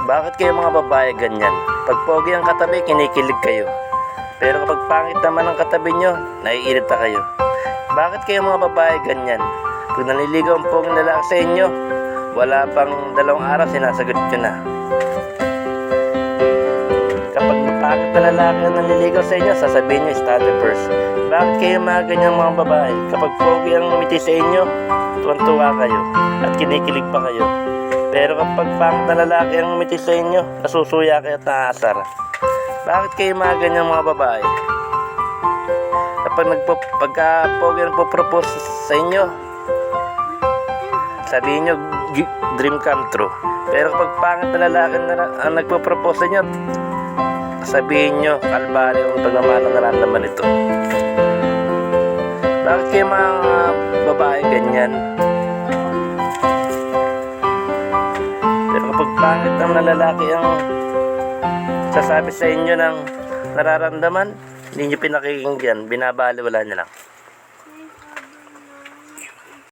Bakit kayo mga babae ganyan? Pag pogi ang katabi, kinikilig kayo. Pero kapag pangit naman ang katabi nyo, naiirita kayo. Bakit kayo mga babae ganyan? Pag naliligaw ang poging lalaki sa inyo, wala pang 2 araw, sinasagot nyo na. Kapag mapangit na lalaki ang naliligaw sa inyo, sasabihin nyo, study first. Bakit kayo mga ganyang mga babae? Kapag pogi ang umiti sa inyo, tuwan-tuwa kayo at kinikilig pa kayo. Pero kapag pangit na lalaki ang umiti sa inyo, nasusuya kayo at naaasar. Bakit kayo mga ganyang mga babae? Kapag pagka pogi ang propose sa inyo, sabihin nyo, dream come true. Pero kapag pangit na lalaki ang nagpo-propose sa inyo, sabihin nyo, kalbari ang pagmamahal na naramdaman ito. Bakit kayo mga babae ganyan? Pero kapag pangit ang lalaki ang sasabi sa inyo ng nararamdaman, hindi nyo pinakikinggan, binabaliwala nyo lang.